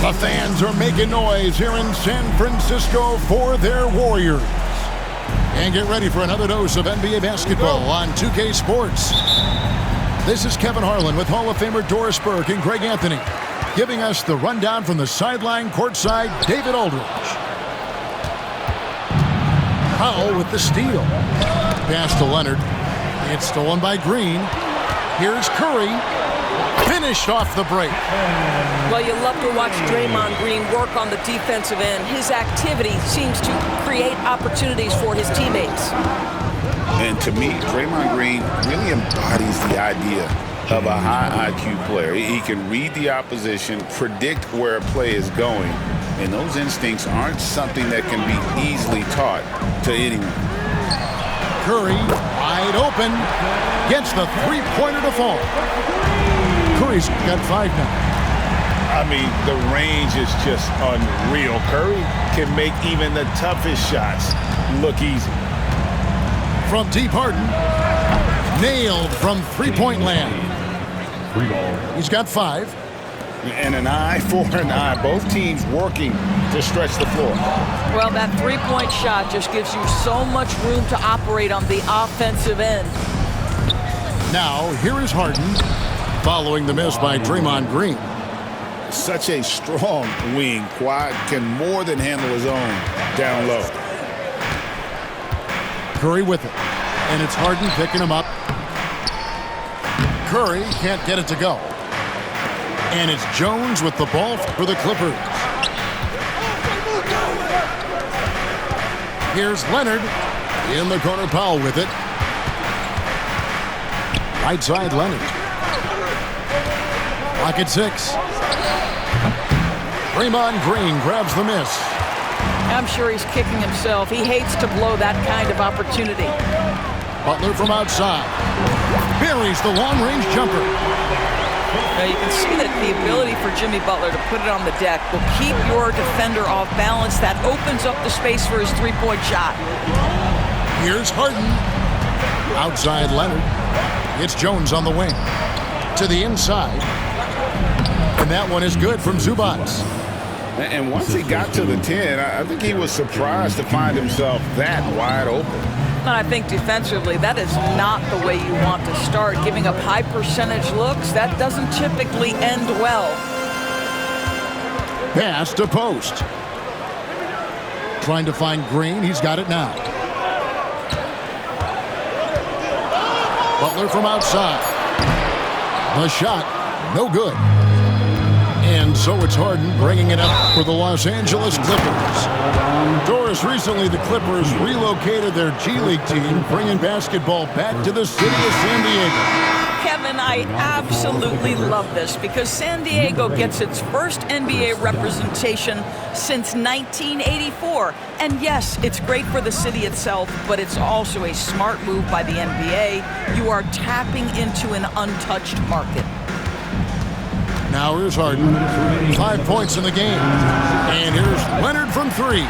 The fans are making noise here in San Francisco for their Warriors. And get ready for another dose of NBA basketball on 2K Sports. This is Kevin Harlan with Hall of Famer Doris Burke and Greg Anthony, giving us the rundown from the sideline courtside, David Aldridge. Powell with the steal. Pass to Leonard. It's stolen by Green. Here's Curry. Finished off the break. Well, you love to watch Draymond Green work on the defensive end. His activity seems to create opportunities for his teammates. And to me, Draymond Green really embodies the idea of a high IQ player. He can read the opposition, predict where a play is going, and those instincts aren't something that can be easily taught to anyone. Curry, wide open, gets the three-pointer to fall. Curry's got 5 now. I mean, the range is just unreal. Curry can make even the toughest shots look easy. From deep, Harden, nailed from three-point land. He's got 5. And an eye for an eye. Both teams working to stretch the floor. Well, that three-point shot just gives you so much room to operate on the offensive end. Now, here is Harden, following the miss by Draymond Green. Such a strong wing. Kawhi can more than handle his own down low. Curry with it. And it's Harden picking him up. Curry can't get it to go. And it's Jones with the ball for the Clippers. Here's Leonard. In the corner, Powell with it. Right side, Leonard. Clock at 6. Draymond Green grabs the miss. I'm sure he's kicking himself. He hates to blow that kind of opportunity. Butler from outside. Buries the long-range jumper. Now you can see that the ability for Jimmy Butler to put it on the deck will keep your defender off balance. That opens up the space for his three-point shot. Here's Harden. Outside Leonard. It's Jones on the wing. To the inside. And that one is good from Zubac. And once he got to the 10, I think he was surprised to find himself that wide open. And I think defensively, that is not the way you want to start. Giving up high percentage looks, that doesn't typically end well. Pass to post. Trying to find Green. He's got it now. Butler from outside. The shot, no good. And so it's Harden bringing it up for the Los Angeles Clippers. Doris, recently the Clippers relocated their G League team, bringing basketball back to the city of San Diego. Kevin, I absolutely love this because San Diego gets its first NBA representation since 1984. And yes, it's great for the city itself, but it's also a smart move by the NBA. You are tapping into an untouched market. Now here's Harden. 5 points in the game. And here's Leonard from 3.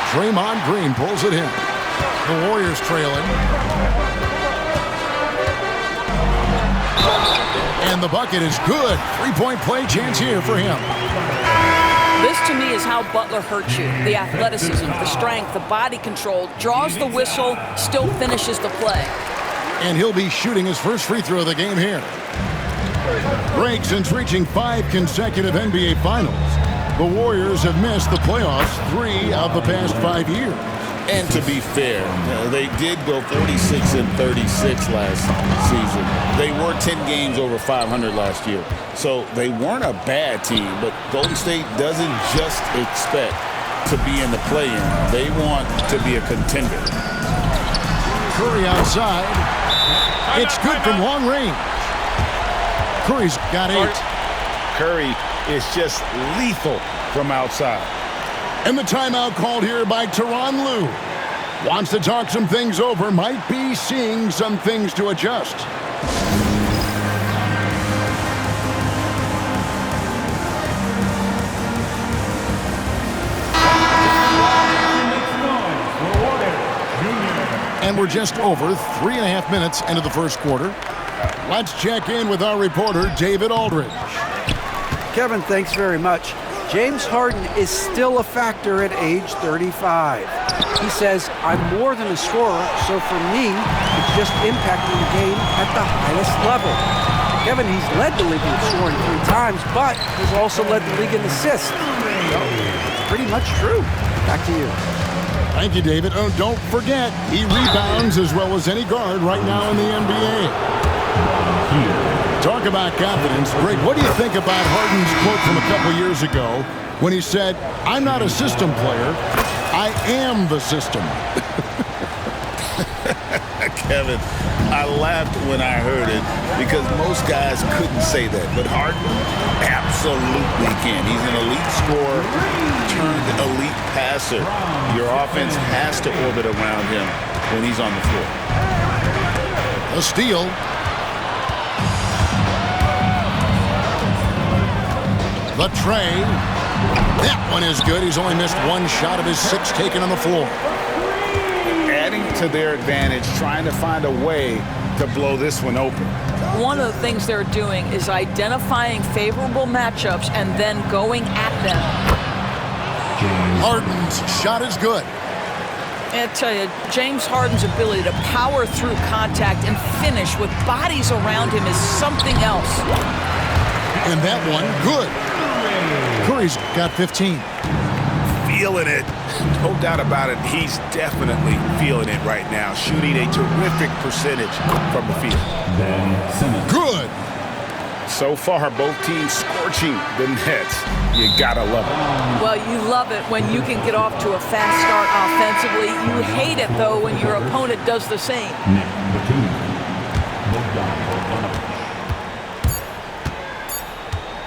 Draymond Green pulls it in. The Warriors trailing. And the bucket is good. 3-point play chance here for him. This, to me, is how Butler hurts you. The athleticism, the strength, the body control, draws the whistle, still finishes the play. And he'll be shooting his first free throw of the game here. Break since reaching 5 consecutive NBA Finals. The Warriors have missed the playoffs 3 of the past 5 years. And to be fair, they did go 46-36 last season. They were 10 games over 500 last year. So they weren't a bad team, but Golden State doesn't just expect to be in the play-in. They want to be a contender. Curry outside. It's good from long range. Curry's got 8. Curry is just lethal from outside. And the timeout called here by Tyronn Lue. Wants to talk some things over, might be seeing some things to adjust. And we're just over 3.5 minutes into the first quarter. Let's check in with our reporter, David Aldridge. Kevin, thanks very much. James Harden is still a factor at age 35. He says, I'm more than a scorer, so for me, it's just impacting the game at the highest level. Kevin, he's led the league in scoring 3 times, but he's also led the league in assists. So, pretty much true. Back to you. Thank you, David. Oh, don't forget, he rebounds as well as any guard right now in the NBA. Talk about confidence. Greg, what do you think about Harden's quote from a couple years ago when he said, I'm not a system player, I am the system? Kevin, I laughed when I heard it because most guys couldn't say that, but Harden absolutely can. He's an elite scorer turned elite passer. Your offense has to orbit around him when he's on the floor. A steal. The tray. That one is good. He's only missed 1 shot of his 6 taken on the floor. Adding to their advantage, trying to find a way to blow this one open. One of the things they're doing is identifying favorable matchups and then going at them. Harden's shot is good. I tell you, James Harden's ability to power through contact and finish with bodies around him is something else. And that one, good. Curry's got 15. Feeling it. No doubt about it. He's definitely feeling it right now. Shooting a terrific percentage from the field. Good. So far, both teams scorching the nets. You gotta love it. Well, you love it when you can get off to a fast start offensively. You hate it, though, when your opponent does the same.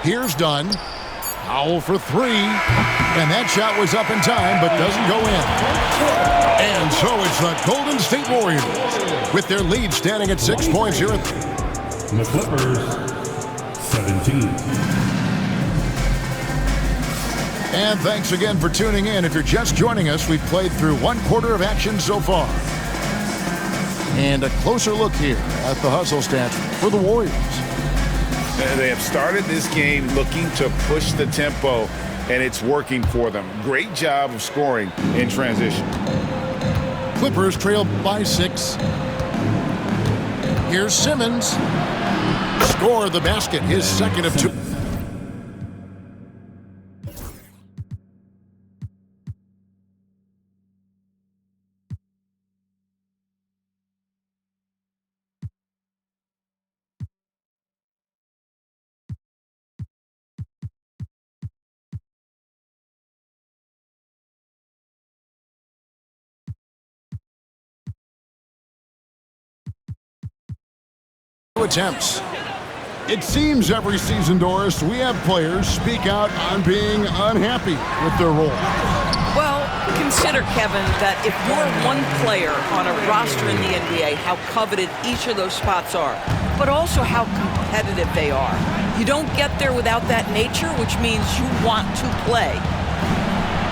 Here's Dunn. Powell for 3. And that shot was up in time, but doesn't go in. And so it's the Golden State Warriors with their lead standing at 6 points here. The Clippers, 17. And thanks again for tuning in. If you're just joining us, we've played through 1/4 of action so far. And a closer look here at the hustle stats for the Warriors. They have started this game looking to push the tempo, and it's working for them. Great job of scoring in transition. Clippers trail by 6. Here's Simmons. Score the basket, his second of 2. Attempts. It seems every season, Doris, we have players speak out on being unhappy with their role. Well, consider, Kevin, that if you're one player on a roster in the NBA, how coveted each of those spots are, but also how competitive they are. You don't get there without that nature, which means you want to play.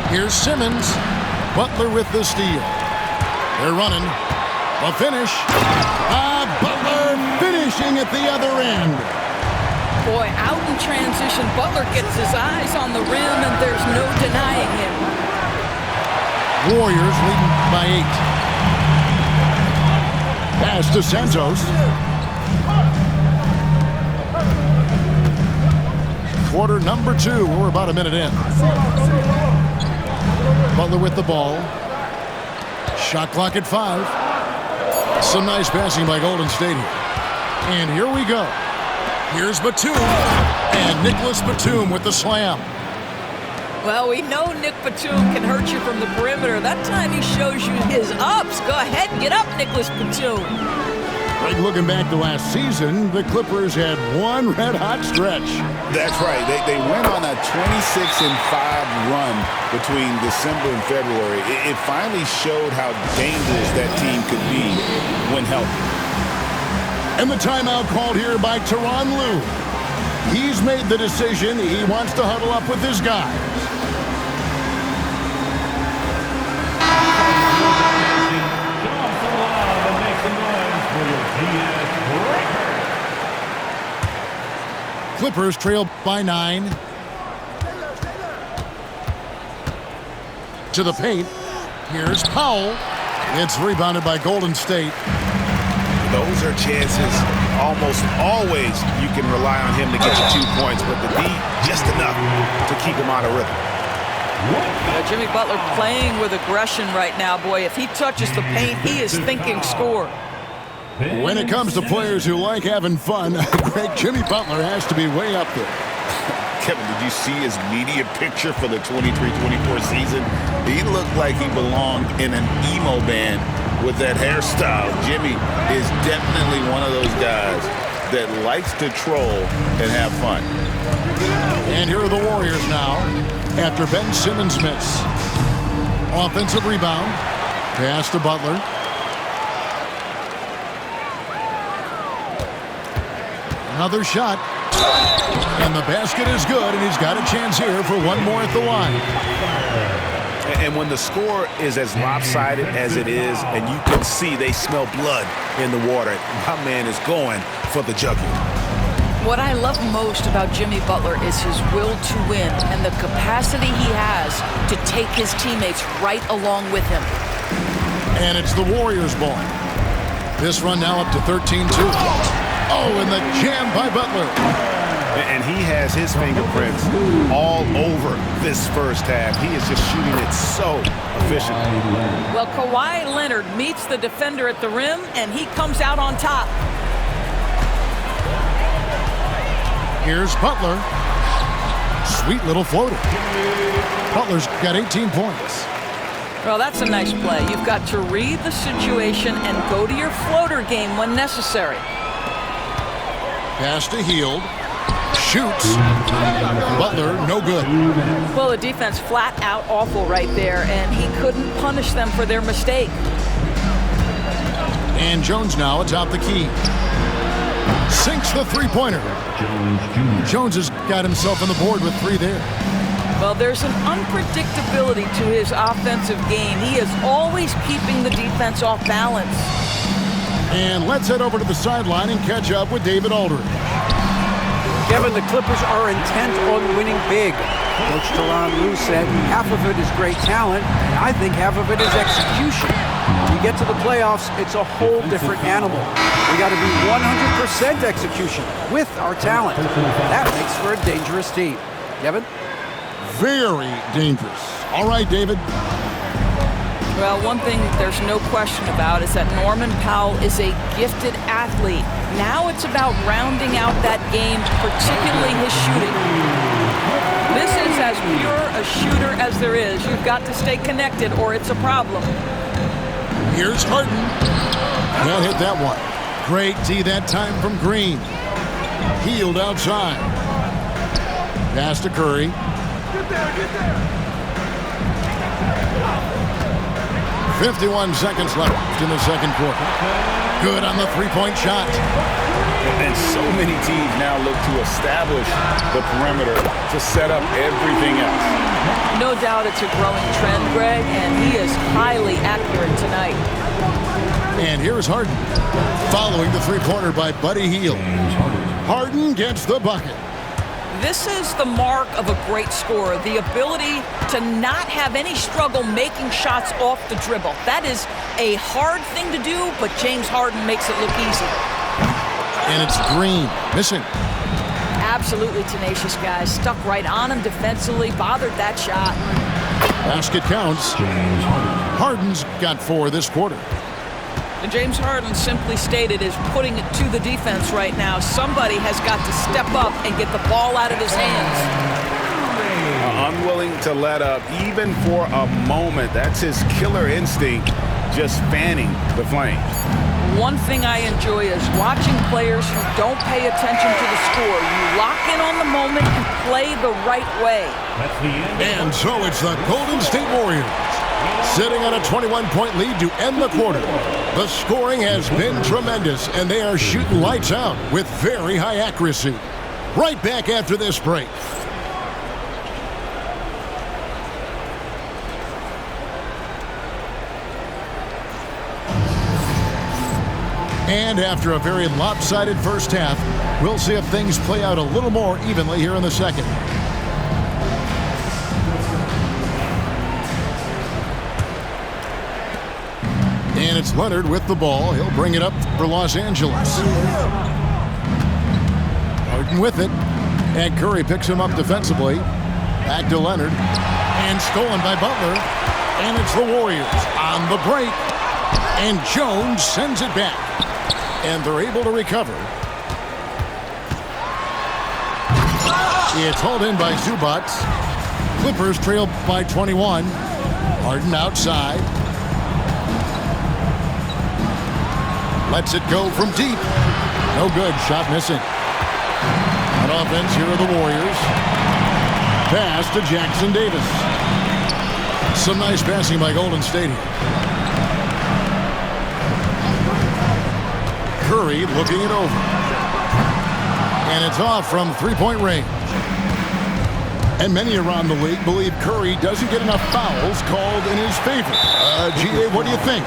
Here's Simmons. Butler with the steal. They're running. The finish. Butler finishing at the other end. Boy, out in transition, Butler gets his eyes on the rim, and there's no denying him. Warriors leading by 8. Pass to Santos. Quarter number 2. We're about a minute in. Butler with the ball. Shot clock at 5. Some nice passing by Golden State here. And here we go. Here's Batum. And Nicholas Batum with the slam. Well, we know Nick Batum can hurt you from the perimeter. That time he shows you his ups. Go ahead and get up, Nicholas Batum. Right, looking back to last season, the Clippers had one red-hot stretch. That's right. They went on a 26-5 run between December and February. It finally showed how dangerous that team could be when healthy. And the timeout called here by Tyronn Lue. He's made the decision. He wants to huddle up with his guys. Clippers trail by 9. To the paint. Here's Powell. It's rebounded by Golden State. Those are chances almost always you can rely on him to get you 2 points, but the D just enough to keep him out of rhythm. Jimmy Butler playing with aggression right now. Boy, if he touches the paint, he is thinking score. When it comes to players who like having fun, great Jimmy Butler has to be way up there. Kevin, did you see his media picture for the 23-24 season? He looked like he belonged in an emo band with that hairstyle. Jimmy is definitely one of those guys that likes to troll and have fun. And here are the Warriors now after Ben Simmons miss. Offensive rebound. Pass to Butler. Another shot. And the basket is good, and he's got a chance here for one more at the line. And when the score is as lopsided as it is, and you can see they smell blood in the water, my man is going for the jugular. What I love most about Jimmy Butler is his will to win and the capacity he has to take his teammates right along with him. And it's the Warriors' ball. This run now up to 13-2. Oh, and the jam by Butler. And he has his fingerprints all over this first half. He is just shooting it so efficiently. Well, Kawhi Leonard meets the defender at the rim, and he comes out on top. Here's Butler. Sweet little floater. Butler's got 18 points. Well, that's a nice play. You've got to read the situation and go to your floater game when necessary. Pass to Hield. Shoots. Butler, no good. Well, the defense flat out awful right there, and he couldn't punish them for their mistake. And Jones now atop the key. Sinks the three-pointer. Jones has got himself on the board with 3 there. Well, there's an unpredictability to his offensive game. He is always keeping the defense off balance. And let's head over to the sideline and catch up with David Aldridge. Kevin, the Clippers are intent on winning big. Coach Tyronn Lue said half of it is great talent, and I think half of it is execution. When you get to the playoffs, it's a whole different animal. We got to be 100% execution with our talent. That makes for a dangerous team. Kevin? Very dangerous. All right, David. Well, one thing there's no question about is that Norman Powell is a gifted athlete. Now it's about rounding out that game, particularly his shooting. This is as pure a shooter as there is. You've got to stay connected or it's a problem. Here's Harden. Can't hit that one. Great D that time from Green. Hield outside. Pass to Curry. Get there. 51 seconds left in the second quarter. Good on the three-point shot. And so many teams now look to establish the perimeter to set up everything else. No doubt it's a growing trend, Greg, and he is highly accurate tonight. And here's Harden, following the three-pointer by Buddy Hield. Harden gets the bucket. This is the mark of a great scorer, the ability to not have any struggle making shots off the dribble. That is a hard thing to do, but James Harden makes it look easy. And it's Green, missing. Absolutely tenacious guy, stuck right on him defensively, bothered that shot. Basket counts. Harden's got 4 this quarter. And James Harden simply stated is putting it to the defense right now. Somebody has got to step up and get the ball out of his hands. Unwilling to let up even for a moment. That's his killer instinct, just fanning the flames. One thing I enjoy is watching players who don't pay attention to the score. You lock in on the moment and play the right way. And so it's the Golden State Warriors sitting on a 21-point lead to end the quarter. The scoring has been tremendous, and they are shooting lights out with very high accuracy. Right back after this break. And after a very lopsided first half, we'll see if things play out a little more evenly here in the second. And it's Leonard with the ball. He'll bring it up for Los Angeles. Harden with it. And Curry picks him up defensively. Back to Leonard. And stolen by Butler. And it's the Warriors on the break. And Jones sends it back. And they're able to recover. It's hauled in by Zubac. Clippers trail by 21. Harden outside. Lets it go from deep. No good. Shot missing. On offense, here are the Warriors. Pass to Jackson Davis. Some nice passing by Golden State here. Curry looking it over. And it's off from three-point range. And many around the league believe Curry doesn't get enough fouls called in his favor. G.A., what do you think?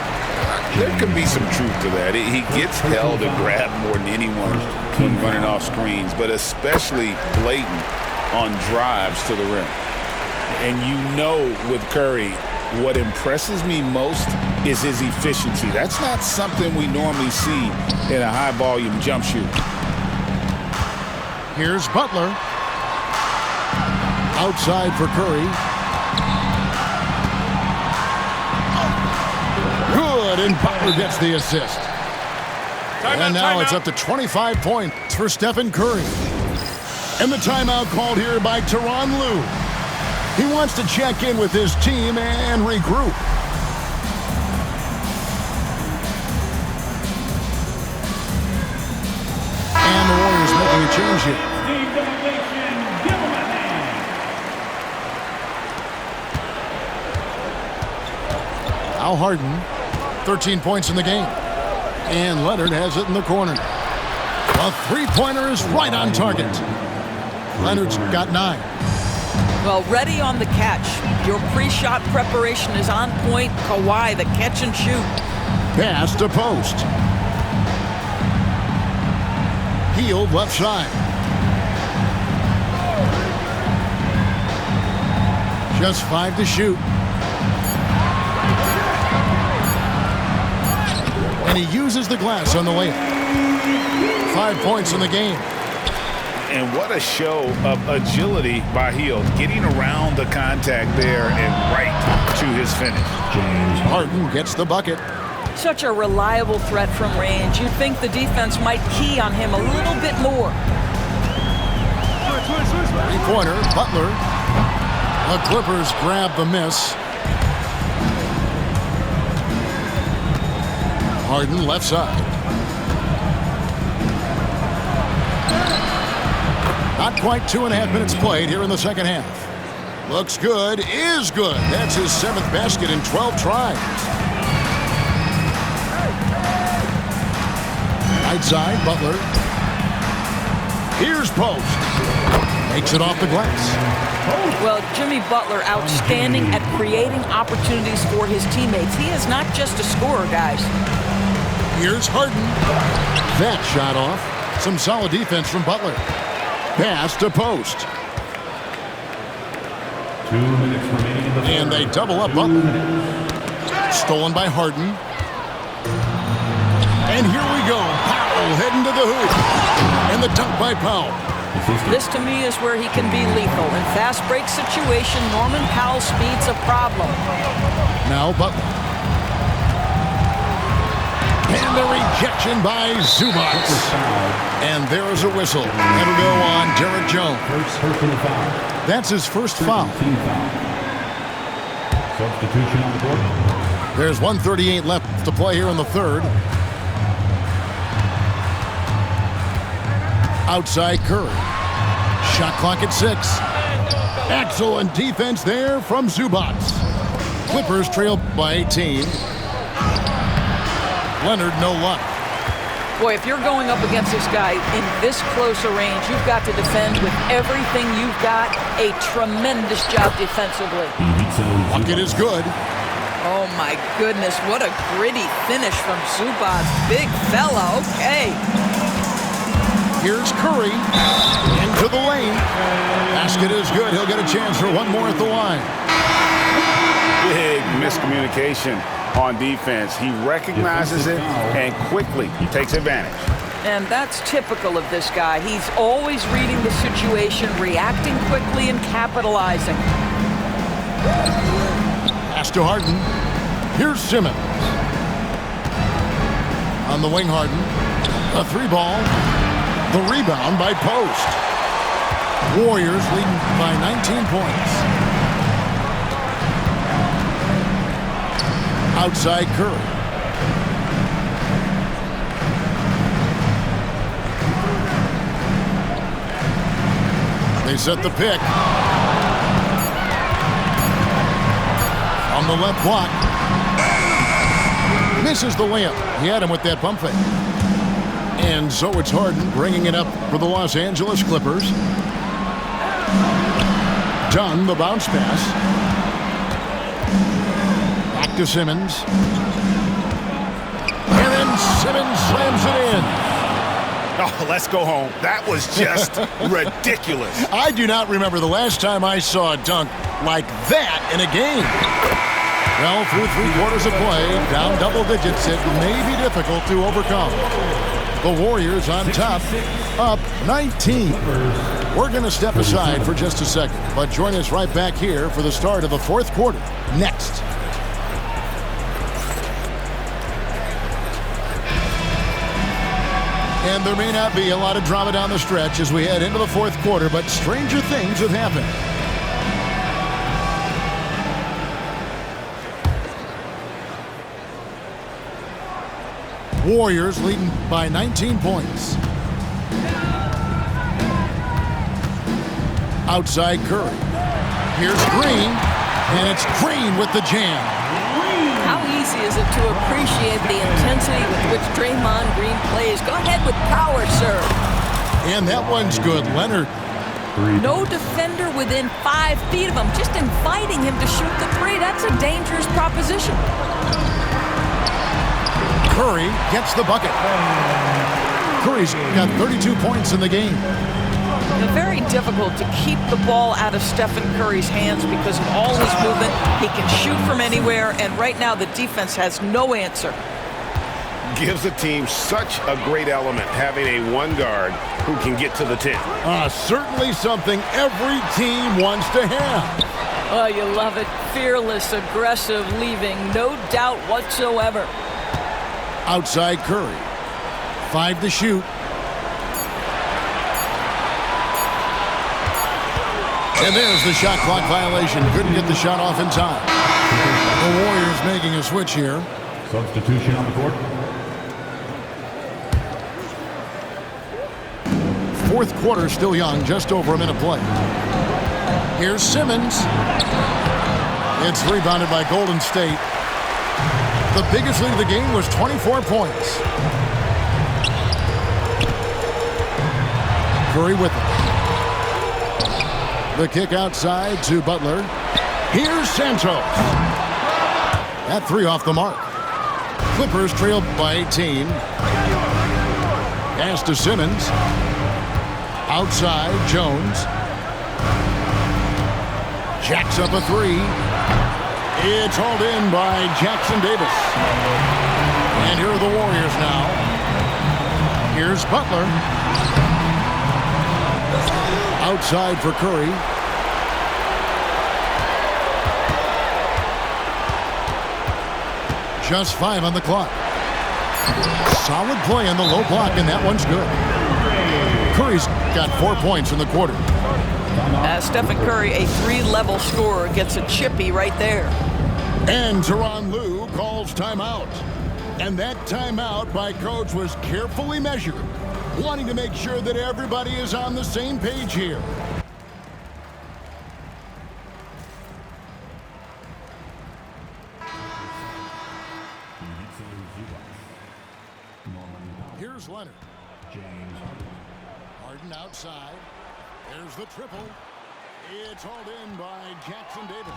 There could be some truth to that. He gets held and grabbed more than anyone when running off screens, but especially blatant on drives to the rim. And you know with Curry, what impresses me most is his efficiency. That's not something we normally see in a high-volume jump shoot. Here's Butler. Outside for Curry. Good, and Butler gets the assist. And now it's up to 25 points for Stephen Curry. And the timeout called here by Tyronn Lue. He wants to check in with his team and regroup. And the Warriors making a change here. Al Harden, 13 points in the game. And Leonard has it in the corner. A three-pointer is right on target. Leonard's got 9. Well, ready on the catch. Your pre-shot preparation is on point. Kawhi, the catch and shoot. Pass to post. Hield left side. Just 5 to shoot. And he uses the glass on the layup. 5 points in the game. And what a show of agility by Hield, getting around the contact there and right to his finish. Harden gets the bucket. Such a reliable threat from range. You'd think the defense might key on him a little bit more. Three-pointer, Butler. The Clippers grab the miss. Harden left side. Not quite 2.5 minutes played here in the second half. Looks good, is good. That's his 7th basket in 12 tries. Right side, Butler. Here's Post. Makes it off the glass. Well, Jimmy Butler, outstanding at creating opportunities for his teammates. He is not just a scorer, guys. Here's Harden. That shot off. Some solid defense from Butler. Pass to Post. 2 minutes remaining in the third. And they double up Butler. Stolen by Harden. And here we go. Powell heading to the hoop. And the dunk by Powell. This, to me, is where he can be lethal. In fast break situation, Norman Powell's speed's a problem. Now Butler. And the rejection by Zubac. And there is a whistle. That'll go on Derek Jones. That's his first foul. Substitution on the court. There's 1:38 left to play here in the third. Outside Curry. Shot clock at 6. Excellent defense there from Zubac. Clippers trail by 18. Leonard, no luck. Boy, if you're going up against this guy in this close a range, you've got to defend with everything you've got. A tremendous job defensively. Bucket is good. Oh, my goodness. What a gritty finish from Zubac. Big fella. Okay. Here's Curry. Into the lane. Basket is good. He'll get a chance for one more at the line. Big miscommunication on defense. He recognizes it and quickly takes advantage. And that's typical of this guy. He's always reading the situation, reacting quickly, and capitalizing. Pass to Harden. Here's Simmons. On the wing, Harden. A 3-ball. The rebound by Post. Warriors leading by 19 points. Outside Curry. They set the pick. On the left block. Misses the layup. He had him with that pump fake. And so it's Harden bringing it up for the Los Angeles Clippers. Dunn, the bounce pass. Back to Simmons. And then Simmons slams it in. Oh, let's go home. That was just ridiculous. I do not remember the last time I saw a dunk like that in a game. Well, through 3 quarters of play, down double digits, it may be difficult to overcome. The Warriors on top, up 19. We're going to step aside for just a second, but join us right back here for the start of the 4th quarter. Next. And there may not be a lot of drama down the stretch as we head into the 4th quarter, but stranger things have happened. Warriors leading by 19 points. Outside Curry. Here's Green, and it's Green with the jam. How easy is it to appreciate the intensity with which Draymond Green plays? Go ahead with power, sir. And that one's good. Leonard. No defender within 5 feet of him, just inviting him to shoot the 3. That's a dangerous proposition. Curry gets the bucket. Curry's got 32 points in the game. Very difficult to keep the ball out of Stephen Curry's hands because of all his movement. He can shoot from anywhere, and right now the defense has no answer. Gives a team such a great element having a 1 guard who can get to the 10. Certainly something every team wants to have. Oh, you love it. Fearless, aggressive, leaving no doubt whatsoever. Outside Curry. 5 to shoot. And there's the shot clock violation. Couldn't get the shot off in time. The Warriors making a switch here. Substitution on the court. 4th quarter still young, just over a minute play. Here's Simmons. It's rebounded by Golden State. The biggest lead of the game was 24 points. Curry with it. The kick outside to Butler. Here's Santos. That 3 off the mark. Clippers trailed by 18. Pass to Simmons. Outside, Jones. Jacks up a 3. It's hauled in by Jackson Davis. And here are the Warriors now. Here's Butler. Outside for Curry. Just 5 on the clock. Solid play on the low block, and that one's good. Curry's got 4 points in the quarter. Stephen Curry, a 3-level scorer, gets a chippy right there. And Tyronn Lue calls timeout. And that timeout by Coach was carefully measured, wanting to make sure that everybody is on the same page here. Here's Leonard. Harden outside. There's the triple. It's hauled in by Jackson Davis.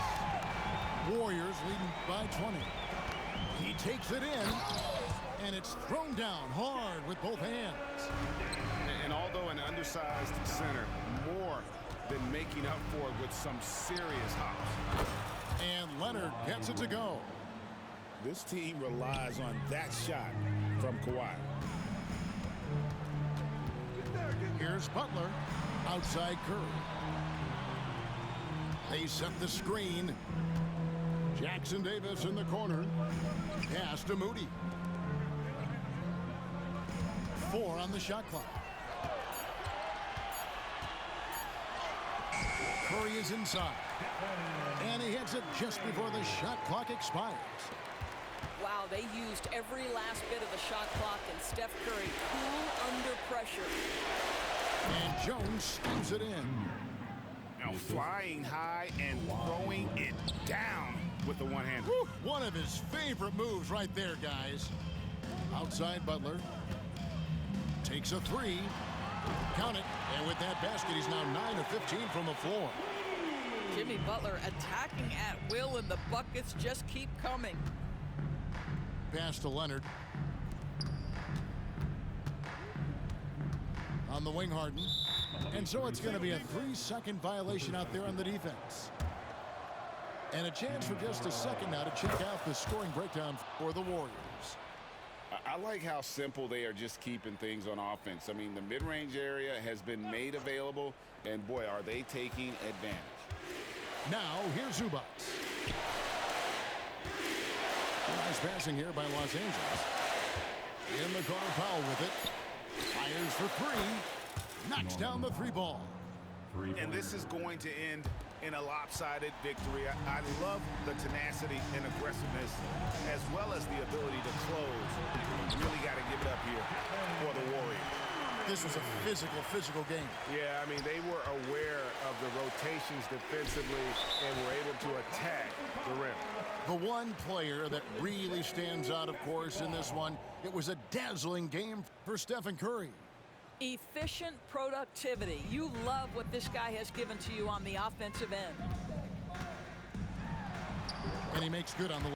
Warriors leading by 20. He takes it in, and it's thrown down hard with both hands. And although an undersized center, more than making up for it with some serious hops. And Leonard gets it to go. This team relies on that shot from Kawhi. Here's Butler. Outside Curry. They set the screen. Jackson Davis in the corner. Pass to Moody. 4 on the shot clock. Curry is inside. And he hits it just before the shot clock expires. Wow, they used every last bit of the shot clock, and Steph Curry cool under pressure. And Jones stamps it in. Now flying high and throwing it down with the one-hand. One of his favorite moves right there, guys. Outside Butler. Takes a 3. Count it. And with that basket, he's now 9 of 15 from the floor. Jimmy Butler attacking at will, and the buckets just keep coming. Pass to Leonard. On the wing, Harden. And so it's going to be a 3-second violation out there on the defense. And a chance for just a second now to check out the scoring breakdown for the Warriors. I like how simple they are just keeping things on offense. I mean, the mid-range area has been made available, and boy, are they taking advantage. Now, here's Zubac. Nice passing here by Los Angeles. In the corner, Powell with it. Fires for 3. Knocks down the 3 ball. And this is going to end in a lopsided victory. I love the tenacity and aggressiveness, as well as the ability to close. Really got to give it up here for the Warriors. This was a physical game. Yeah, I mean, they were aware of the rotations defensively and were able to attack the rim. The one player that really stands out, of course, in this one, it was a dazzling game for Stephen Curry. Efficient productivity. You love what this guy has given to you on the offensive end. And he makes good on the